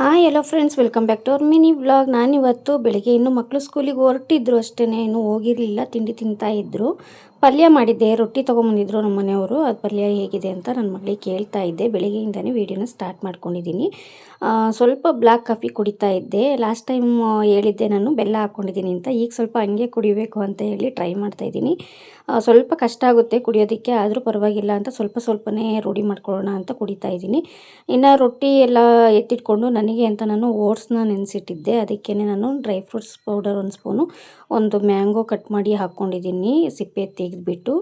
Hi hello friends, welcome back to our mini vlog. ನಾನಿವತ್ತು ಬೆಳಿಗ್ಗೆ ಇನ್ನೂ ಮಕ್ಕಳು ಸ್ಕೂಲಿಗೆ ಹೊರಟಿದ್ರು ಅಷ್ಟೇ, ಇನ್ನೂ ಹೋಗಿರಲಿಲ್ಲ. ತಿಂಡಿ ತಿಂತಾಯಿದ್ರು. ಪಲ್ಯ ಮಾಡಿದ್ದೆ, ರೊಟ್ಟಿ ತೊಗೊಂಬಂದಿದ್ರು ನಮ್ಮ ಮನೆಯವರು. ಅದು ಪಲ್ಯ ಹೇಗಿದೆ ಅಂತ ನನ್ನ ಮಗಳಿಗೆ ಕೇಳ್ತಾ ಇದ್ದೆ. ಬೆಳಿಗ್ಗೆಯಿಂದನೇ ವೀಡಿಯೋನ ಸ್ಟಾರ್ಟ್ ಮಾಡ್ಕೊಂಡಿದ್ದೀನಿ. ಸ್ವಲ್ಪ ಬ್ಲ್ಯಾಕ್ ಕಾಫಿ ಕುಡಿತಾ ಇದ್ದೆ. ಲಾಸ್ಟ್ ಟೈಮ್ ಹೇಳಿದ್ದೆ ನಾನು ಬೆಲ್ಲ ಹಾಕ್ಕೊಂಡಿದ್ದೀನಿ ಅಂತ. ಈಗ ಸ್ವಲ್ಪ ಹಂಗೆ ಕುಡಿಬೇಕು ಅಂತ ಹೇಳಿ ಟ್ರೈ ಮಾಡ್ತಾಯಿದ್ದೀನಿ. ಸ್ವಲ್ಪ ಕಷ್ಟ ಆಗುತ್ತೆ ಕುಡಿಯೋದಕ್ಕೆ, ಆದರೂ ಪರವಾಗಿಲ್ಲ ಅಂತ ಸ್ವಲ್ಪನೇ ರೂಢಿ ಮಾಡ್ಕೊಳ್ಳೋಣ ಅಂತ ಕುಡಿತಾ ಇದ್ದೀನಿ. ಇನ್ನು ರೊಟ್ಟಿ ಎಲ್ಲ ಎತ್ತಿಟ್ಕೊಂಡು ನನಗೆ ಅಂತ ನಾನು ಓಟ್ಸ್ನ ನೆನೆಸಿಟ್ಟಿದ್ದೆ. ಅದಕ್ಕೇ ನಾನು ಡ್ರೈ ಫ್ರೂಟ್ಸ್ ಪೌಡರ್ 1 ಸ್ಪೂನು, ಒಂದು ಮ್ಯಾಂಗೋ ಕಟ್ ಮಾಡಿ ಹಾಕ್ಕೊಂಡಿದ್ದೀನಿ ಸಿಪ್ಪೆ ತೆಗೆದುಬಿಟ್ಟು.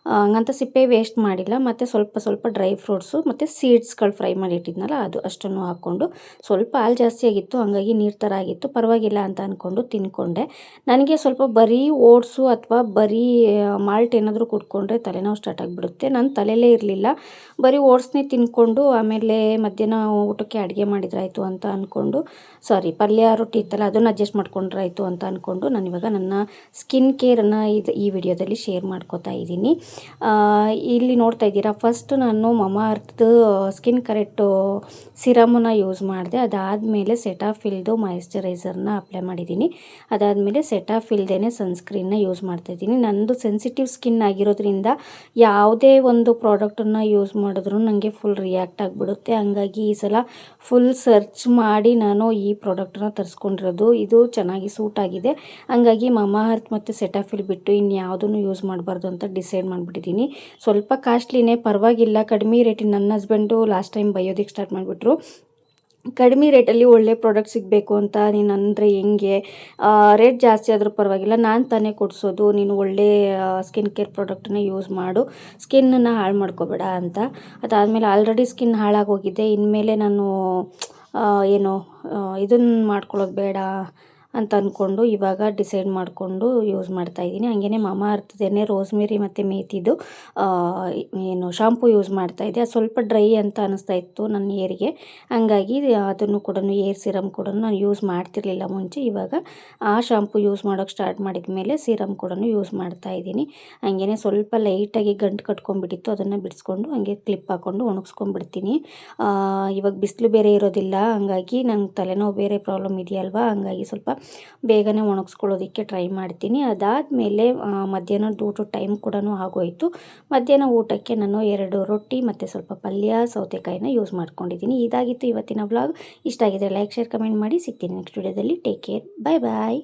ಹಂಗಂತ ಸಿಪ್ಪೆ ವೇಸ್ಟ್ ಮಾಡಿಲ್ಲ. ಮತ್ತು ಸ್ವಲ್ಪ ಡ್ರೈ ಫ್ರೂಟ್ಸು ಮತ್ತು ಸೀಡ್ಸ್ಗಳು ಫ್ರೈ ಮಾಡಿ ಇಟ್ಟಿದ್ನಲ್ಲ ಅದು ಅಷ್ಟನ್ನು ಹಾಕ್ಕೊಂಡು, ಸ್ವಲ್ಪ ಹಾಲು ಜಾಸ್ತಿ ಆಗಿತ್ತು, ಹಾಗಾಗಿ ನೀರು ಥರ ಆಗಿತ್ತು. ಪರವಾಗಿಲ್ಲ ಅಂತ ಅಂದ್ಕೊಂಡು ತಿಂದ್ಕೊಂಡೆ. ನನಗೆ ಸ್ವಲ್ಪ ಬರೀ ಓಟ್ಸು ಅಥವಾ ಬರೀ ಮಾಲ್ಟ್ ಏನಾದರೂ ಕುಡ್ಕೊಂಡ್ರೆ ತಲೆನೋವು ಸ್ಟಾರ್ಟ್ ಆಗಿಬಿಡುತ್ತೆ. ನಾನು ತಲೆಯಲ್ಲೇ ಇರಲಿಲ್ಲ, ಬರೀ ಓಟ್ಸ್ನೇ ತಿಂದ್ಕೊಂಡು ಆಮೇಲೆ ಮಧ್ಯಾಹ್ನ ಊಟಕ್ಕೆ ಅಡುಗೆ ಮಾಡಿದ್ರಾಯ್ತು ಅಂತ ಅಂದ್ಕೊಂಡು, ಪಲ್ಯ ರೊಟ್ಟಿ ಇತ್ತಲ್ಲ ಅದನ್ನು ಅಡ್ಜಸ್ಟ್ ಮಾಡ್ಕೊಂಡ್ರಾಯ್ತು ಅಂತ ಅಂದ್ಕೊಂಡು ನಾನಿವಾಗ ನನ್ನ ಸ್ಕಿನ್ ಕೇರನ್ನು ಈ ವಿಡಿಯೋದಲ್ಲಿ ಶೇರ್ ಮಾಡ್ಕೋತಾ ಇದ್ದೀನಿ. ಇಲ್ಲಿ ನೋಡ್ತಾ ಇದ್ದೀರಾ, ಫಸ್ಟ್ ನಾನು ಮಮಾ ಅರ್ತ್ ಸ್ಕಿನ್ ಕರೆಕ್ಟು ಸಿರಮನ್ನು ಯೂಸ್ ಮಾಡಿದೆ. ಅದಾದಮೇಲೆ ಸೆಟಾಫಿಲ್ದು ಮಾಯಿಶ್ಚರೈಸರ್ನ ಅಪ್ಲೈ ಮಾಡಿದ್ದೀನಿ. ಅದಾದಮೇಲೆ ಸೆಟಾಫಿಲ್ದೇನೆ ಸನ್ಸ್ಕ್ರೀನ್ನ ಯೂಸ್ ಮಾಡ್ತಾಯಿದ್ದೀನಿ. ನನ್ನದು ಸೆನ್ಸಿಟಿವ್ ಸ್ಕಿನ್ ಆಗಿರೋದ್ರಿಂದ ಯಾವುದೇ ಒಂದು ಪ್ರಾಡಕ್ಟನ್ನು ಯೂಸ್ ಮಾಡಿದ್ರು ನನಗೆ ಫುಲ್ ರಿಯಾಕ್ಟ್ ಆಗಿಬಿಡುತ್ತೆ. ಹಂಗಾಗಿ ಈ ಸಲ ಫುಲ್ ಸರ್ಚ್ ಮಾಡಿ ನಾನು ಈ ಪ್ರಾಡಕ್ಟನ್ನ ತರಿಸ್ಕೊಂಡಿರೋದು. ಇದು ಚೆನ್ನಾಗಿ ಸೂಟ್ ಆಗಿದೆ. ಹಂಗಾಗಿ ಮಮಾ ಅರ್ತ್ ಮತ್ತು ಸೆಟಾಫಿಲ್ ಬಿಟ್ಟು ಇನ್ಯಾವುದನ್ನು ಯೂಸ್ ಮಾಡಬಾರ್ದು ಅಂತ ಡಿಸೈಡ್ ಮಾಡಿಬಿಟ್ಟಿದ್ದೀನಿ. ಸ್ವಲ್ಪ ಕಾಸ್ಟ್ಲಿನೇ, ಪರವಾಗಿಲ್ಲ, ಕಡಿಮೆ ರೇಟಿನ. ನನ್ನ ಹಸ್ಬೆಂಡು ಲಾಸ್ಟ್ ಟೈಮ್ ಬೈಯೋದಕ್ಕೆ ಸ್ಟಾರ್ಟ್ ಮಾಡಿಬಿಟ್ರು. ಕಡಿಮೆ ರೇಟಲ್ಲಿ ಒಳ್ಳೆ ಪ್ರಾಡಕ್ಟ್ ಸಿಗಬೇಕು ಅಂತ ನೀನು ಅಂದರೆ ಹೆಂಗೆ, ರೇಟ್ ಜಾಸ್ತಿ ಆದರೂ ಪರವಾಗಿಲ್ಲ, ನಾನು ತಾನೇ ಕೊಡಿಸೋದು, ನೀನು ಒಳ್ಳೆ ಸ್ಕಿನ್ ಕೇರ್ ಪ್ರಾಡಕ್ಟನ್ನ ಯೂಸ್ ಮಾಡು, ಸ್ಕಿನ್ನನ್ನು ಹಾಳು ಮಾಡ್ಕೋಬೇಡ ಅಂತ. ಅದಾದಮೇಲೆ ಆಲ್ರೆಡಿ ಸ್ಕಿನ್ ಹಾಳಾಗೋಗಿದೆ, ಇನ್ಮೇಲೆ ನಾನು ಇದನ್ನು ಮಾಡ್ಕೊಳ್ಳೋದು ಬೇಡ ಅಂತ ಅಂದ್ಕೊಂಡು ಇವಾಗ ಡಿಸೈಡ್ ಮಾಡಿಕೊಂಡು ಯೂಸ್ ಮಾಡ್ತಾಯಿದ್ದೀನಿ. ಹಾಗೇ ಮಮಾ ಅರ್ಥದೇನೆ ರೋಸ್ಮೆರಿ ಮತ್ತು ಮೇಥಿದು ಶಾಂಪು ಯೂಸ್ ಮಾಡ್ತಾಯಿದ್ದೆ. ಅದು ಸ್ವಲ್ಪ ಡ್ರೈ ಅಂತ ಅನ್ನಿಸ್ತಾ ಇತ್ತು ನನ್ನ ಏರಿಗೆ. ಹಂಗಾಗಿ ಅದನ್ನು ಕೂಡ ಏರ್ ಸಿರಮ್ ಕೂಡ ನಾನು ಯೂಸ್ ಮಾಡ್ತಿರ್ಲಿಲ್ಲ ಮುಂಚೆ. ಇವಾಗ ಆ ಶಾಂಪು ಯೂಸ್ ಮಾಡೋಕ್ಕೆ ಸ್ಟಾರ್ಟ್ ಮಾಡಿದ ಮೇಲೆ ಸಿರಮ್ ಕೂಡ ಯೂಸ್ ಮಾಡ್ತಾಯಿದ್ದೀನಿ. ಹಾಗೇ ಸ್ವಲ್ಪ ಲೈಟಾಗಿ ಗಂಟು ಕಟ್ಕೊಂಡ್ಬಿಟ್ಟಿತ್ತು, ಅದನ್ನು ಬಿಡಿಸ್ಕೊಂಡು ಹಾಗೆ ಕ್ಲಿಪ್ ಹಾಕ್ಕೊಂಡು ಒಣಗಿಸ್ಕೊಂಡ್ಬಿಡ್ತೀನಿ. ಇವಾಗ ಬಿಸಿಲು ಬೇರೆ ಇರೋದಿಲ್ಲ, ಹಂಗಾಗಿ ನಂಗೆ ತಲೆನೋವು ಬೇರೆ ಪ್ರಾಬ್ಲಮ್ ಇದೆಯಲ್ವಾ, ಹಂಗಾಗಿ ಸ್ವಲ್ಪ ಬೇಗನೆ ಒಣಗಿಸ್ಕೊಳ್ಳೋದಕ್ಕೆ ಟ್ರೈ ಮಾಡ್ತೀನಿ. ಅದಾದಮೇಲೆ ಮಧ್ಯಾಹ್ನದ ಊಟದ ಟೈಮ್ ಕೂಡ ಆಗೋಯಿತು. ಮಧ್ಯಾಹ್ನ ಊಟಕ್ಕೆ ನಾನು 2 ರೊಟ್ಟಿ ಮತ್ತು ಸ್ವಲ್ಪ ಪಲ್ಯ ಸೌತೆಕಾಯಿನ ಯೂಸ್ ಮಾಡ್ಕೊಂಡಿದ್ದೀನಿ. ಇದಾಗಿತ್ತು ಇವತ್ತಿನ ವ್ಲಾಗ್. ಇಷ್ಟ ಆಗಿದ್ರೆ ಲೈಕ್, ಶೇರ್, ಕಮೆಂಟ್ ಮಾಡಿ. ಸಿಗ್ತೀನಿ ನೆಕ್ಸ್ಟ್ ವಿಡಿಯೋದಲ್ಲಿ. ಟೇಕ್ ಕೇರ್, ಬಾಯ್ ಬಾಯ್.